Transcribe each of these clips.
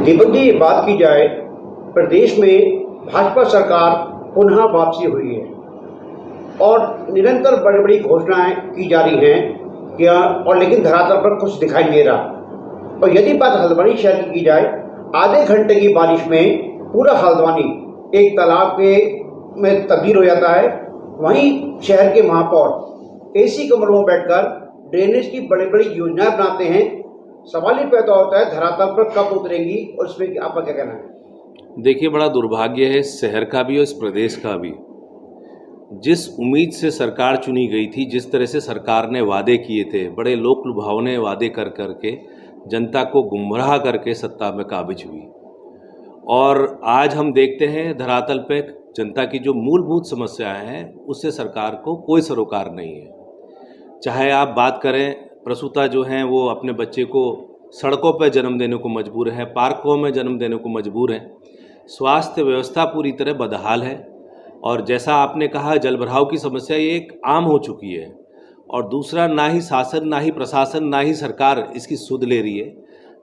दीपक जी, बात की जाए प्रदेश में भाजपा सरकार पुनः वापसी हुई है और निरंतर बड़ी बड़ी घोषणाएं की जा रही हैं क्या, और लेकिन धरातल पर कुछ दिखाई नहीं रहा। और यदि बात हल्द्वानी शहर की जाए, आधे घंटे की बारिश में पूरा हल्द्वानी एक तालाब में तब्दील हो जाता है। वहीं शहर के महापौर एसी कमरों में बैठकर ड्रेनेज की बड़ी बड़ी योजनाएं बनाते हैं। सवाल ही पैदा होता है धरातल पर कब उतरेंगी, और इसमें आपका क्या कहना है? देखिए, बड़ा दुर्भाग्य है इस शहर का भी और इस प्रदेश का भी। जिस उम्मीद से सरकार चुनी गई थी, जिस तरह से सरकार ने वादे किए थे, बड़े लोक लुभावने वादे कर करके जनता को गुमराह करके सत्ता में काबिज हुई। और आज हम देखते हैं धरातल पे जनता की जो मूलभूत समस्याएं हैं उससे सरकार को कोई सरोकार नहीं है। चाहे आप बात करें, प्रसूता जो हैं वो अपने बच्चे को सड़कों पर जन्म देने को मजबूर है, पार्कों में जन्म देने को मजबूर है। स्वास्थ्य व्यवस्था पूरी तरह बदहाल है। और जैसा आपने कहा, जलभराव की समस्या ये एक आम हो चुकी है। और दूसरा, ना ही शासन, ना ही प्रशासन, ना ही सरकार इसकी सुध ले रही है,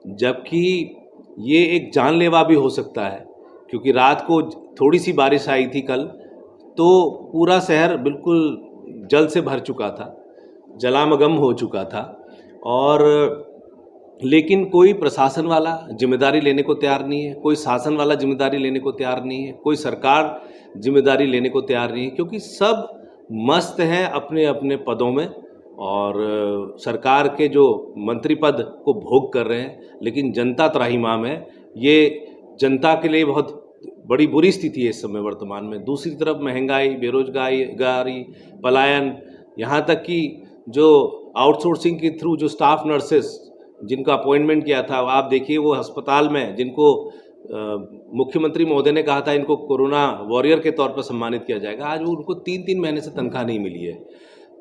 जबकि ये एक जानलेवा भी हो सकता है। क्योंकि रात को थोड़ी सी बारिश आई थी कल, तो पूरा शहर बिल्कुल जल से भर चुका था, जलामगम हो चुका था। और लेकिन कोई प्रशासन वाला जिम्मेदारी लेने को तैयार नहीं है, कोई शासन वाला जिम्मेदारी लेने को तैयार नहीं है, कोई सरकार जिम्मेदारी लेने को तैयार नहीं है, क्योंकि सब मस्त हैं अपने अपने पदों में और सरकार के जो मंत्री पद को भोग कर रहे हैं। लेकिन जनता त्राहिमाम है। ये जनता के लिए बहुत बड़ी बुरी स्थिति है इस समय वर्तमान में। दूसरी तरफ महंगाई, बेरोजगारी, पलायन, यहाँ तक कि जो आउटसोर्सिंग के थ्रू जो स्टाफ नर्सेस जिनका अपॉइंटमेंट किया था, आप देखिए वो अस्पताल में जिनको मुख्यमंत्री महोदय ने कहा था इनको कोरोना वॉरियर के तौर पर सम्मानित किया जाएगा, आज वो उनको 3-3 महीने से तनख्वाह नहीं मिली है।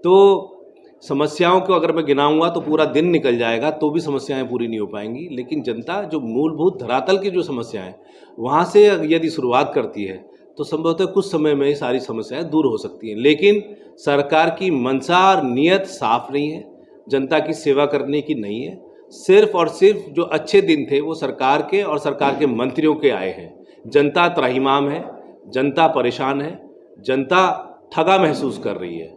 तो समस्याओं को अगर मैं गिनाऊंगा तो पूरा दिन निकल जाएगा, तो भी समस्याएं पूरी नहीं हो पाएंगी। लेकिन जनता जो मूलभूत धरातल की जो समस्याएं वहाँ से यदि शुरुआत करती है तो संभवतः कुछ समय में सारी समस्याएं दूर हो सकती हैं। लेकिन सरकार की मंशा और नीयत साफ नहीं है, जनता की सेवा करने की नहीं है। सिर्फ और सिर्फ जो अच्छे दिन थे वो सरकार के और सरकार के मंत्रियों के आए हैं। जनता त्राहिमाम है, जनता परेशान है, जनता ठगा महसूस कर रही है।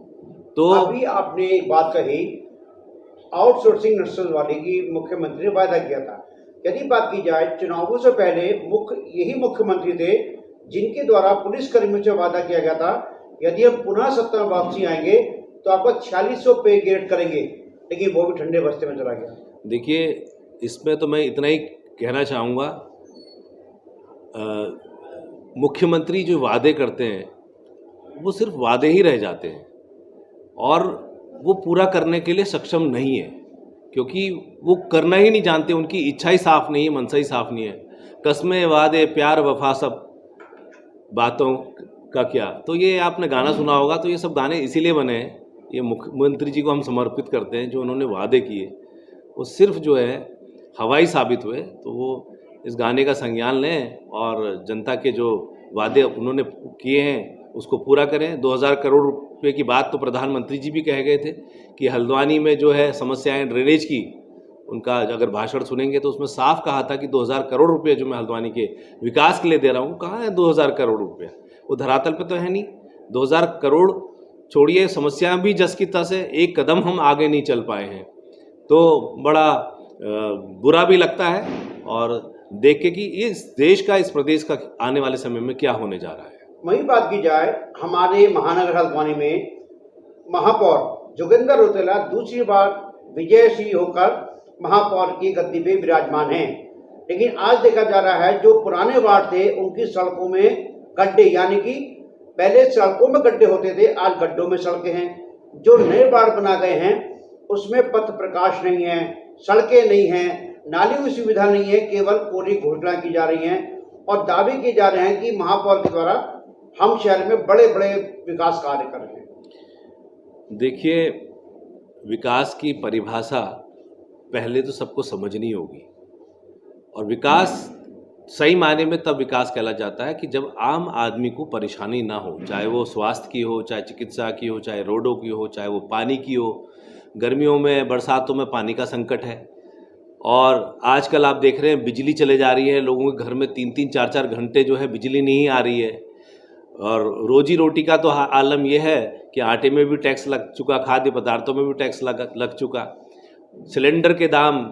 तो अभी आपने एक बात कही आउटसोर्सिंग नर्सेज वाले की, मुख्यमंत्री ने वायदा किया था। यदि बात की जाए, चुनावों से पहले यही मुख्यमंत्री थे जिनके द्वारा पुलिस कर्मियों से वादा किया गया था यदि हम पुनः सत्ता में वापसी आएंगे तो आपको 4600 पे ग्रेड करेंगे, लेकिन वो भी ठंडे बस्ते में चला गया। देखिए, इसमें तो मैं इतना ही कहना चाहूँगा, मुख्यमंत्री जो वादे करते हैं वो सिर्फ वादे ही रह जाते हैं और वो पूरा करने के लिए सक्षम नहीं है, क्योंकि वो करना ही नहीं जानते, उनकी इच्छा ही साफ नहीं है, मनसा ही साफ नहीं है। कस्में, वादे, प्यार, वफा, सब बातों का क्या, तो ये आपने गाना सुना होगा, तो ये सब गाने इसीलिए बने हैं, ये मुख्यमंत्री जी को हम समर्पित करते हैं। जो उन्होंने वादे किए वो सिर्फ जो है हवाई साबित हुए। तो वो इस गाने का संज्ञान लें और जनता के जो वादे उन्होंने किए हैं उसको पूरा करें। 2000 करोड़ रुपए की बात तो प्रधानमंत्री जी भी कह गए थे कि हल्द्वानी में जो है समस्याएं ड्रेनेज की, उनका अगर भाषण सुनेंगे तो उसमें साफ कहा था कि 2000 करोड़ रुपये जो मैं हल्द्वानी के विकास के लिए दे रहा हूँ, कहाँ है 2000 करोड़ रुपये? वो धरातल पे तो है नहीं। 2000 करोड़ छोड़िए, समस्या भी जस की तस है, एक कदम हम आगे नहीं चल पाए हैं। तो बड़ा बुरा भी लगता है और देख के कि इस देश का, इस प्रदेश का आने वाले समय में क्या होने जा रहा है। वही बात की जाए, हमारे महानगर हल्द्वानी में महापौर जोगिंदर रौतेला दूसरी बार विजयश्री होकर महापौर की गद्दी पे विराजमान हैं। लेकिन आज देखा जा रहा है जो पुराने वार्ड थे उनकी सड़कों में गड्ढे, यानी कि पहले सड़कों में गड्ढे होते थे, आज गड्ढों में सड़कें हैं। जो नए वार्ड बना गए हैं उसमें पथ प्रकाश नहीं है, सड़कें नहीं हैं, नालियों की सुविधा नहीं है, केवल कोरी घोषणा की जा रही हैं और दावे किए जा रहे हैं कि महापौर के द्वारा हम शहर में बड़े बड़े विकास कार्य कर रहे हैं। देखिए, विकास की परिभाषा पहले तो सबको समझनी होगी और विकास सही मायने में तब विकास कहला जाता है कि जब आम आदमी को परेशानी ना हो, चाहे वो स्वास्थ्य की हो, चाहे चिकित्सा की हो, चाहे रोडों की हो, चाहे वो पानी की हो। गर्मियों में, बरसातों में पानी का संकट है और आजकल आप देख रहे हैं बिजली चले जा रही है, लोगों के घर में 3-3 4-4 घंटे जो है बिजली नहीं आ रही है। और रोजी रोटी का तो आलम यह है कि आटे में भी टैक्स लग चुका, खाद्य पदार्थों में भी टैक्स लग चुका, सिलेंडर के दाम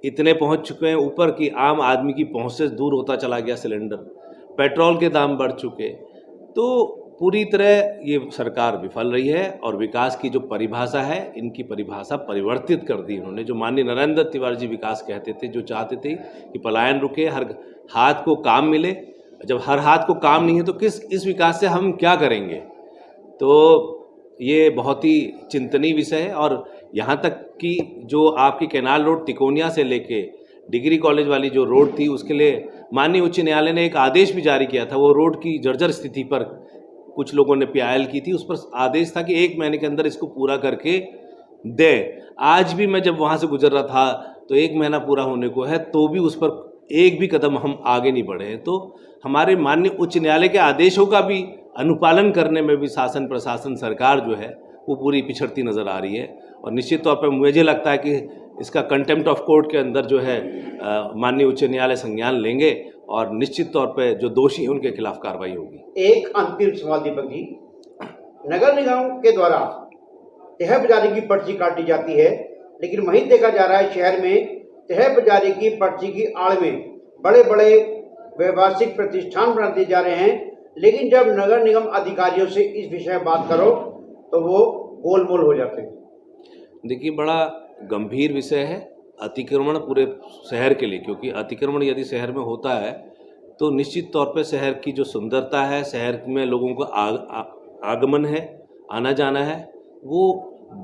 इतने पहुंच चुके हैं ऊपर कि आम आदमी की पहुंच से दूर होता चला गया सिलेंडर, पेट्रोल के दाम बढ़ चुके। तो पूरी तरह ये सरकार विफल रही है और विकास की जो परिभाषा है, इनकी परिभाषा परिवर्तित कर दी इन्होंने। जो माननीय नरेंद्र तिवारी जी विकास कहते थे, जो चाहते थे कि पलायन रुके, हर हाथ को काम मिले, जब हर हाथ को काम नहीं है तो इस विकास से हम क्या करेंगे। तो ये बहुत ही चिंतनीय विषय है। और यहाँ तक कि जो आपकी कैनाल रोड तिकोनिया से लेके डिग्री कॉलेज वाली जो रोड थी, उसके लिए माननीय उच्च न्यायालय ने एक आदेश भी जारी किया था। वो रोड की जर्जर स्थिति पर कुछ लोगों ने पीआईएल की थी, उस पर आदेश था कि 1 महीने के अंदर इसको पूरा करके दे। आज भी मैं जब वहाँ से गुजर रहा था तो 1 महीना पूरा होने को है, तो भी उस पर एक भी कदम हम आगे नहीं बढ़े हैं। तो हमारे माननीय उच्च न्यायालय के आदेशों का भी अनुपालन करने में भी शासन प्रशासन सरकार जो है वो पूरी पिछड़ती नज़र आ रही है। और निश्चित तौर पर मुझे लगता है कि इसका कंटेम्प्ट ऑफ कोर्ट के अंदर जो है माननीय उच्च न्यायालय संज्ञान लेंगे और निश्चित तौर पे जो दोषी हैं उनके खिलाफ कार्रवाई होगी। एक अंतिम सवाल दीपक जी, नगर निगम के द्वारा तह बाजारी की पर्ची काटी जाती है, लेकिन वहीं देखा जा रहा है शहर में तह बाजारी की पर्ची की आड़ में बड़े बड़े व्यवसायिक प्रतिष्ठान बना दिए जा रहे हैं, लेकिन जब नगर निगम अधिकारियों से इस विषय में बात करो तो वो गोलमोल हो जाते हैं। देखिए, बड़ा गंभीर विषय है अतिक्रमण पूरे शहर के लिए, क्योंकि अतिक्रमण यदि शहर में होता है तो निश्चित तौर पे शहर की जो सुंदरता है, शहर में लोगों का आगमन है, आना जाना है, वो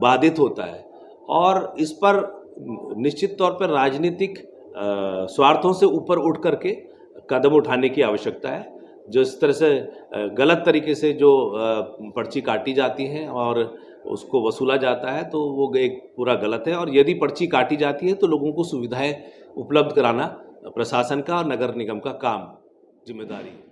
बाधित होता है। और इस पर निश्चित तौर पर राजनीतिक स्वार्थों से ऊपर उठ करके कदम उठाने की आवश्यकता है। जो इस तरह से गलत तरीके से जो पर्ची काटी जाती है और उसको वसूला जाता है, तो वो एक पूरा गलत है। और यदि पर्ची काटी जाती है तो लोगों को सुविधाएं उपलब्ध कराना प्रशासन का और नगर निगम का काम, जिम्मेदारी है।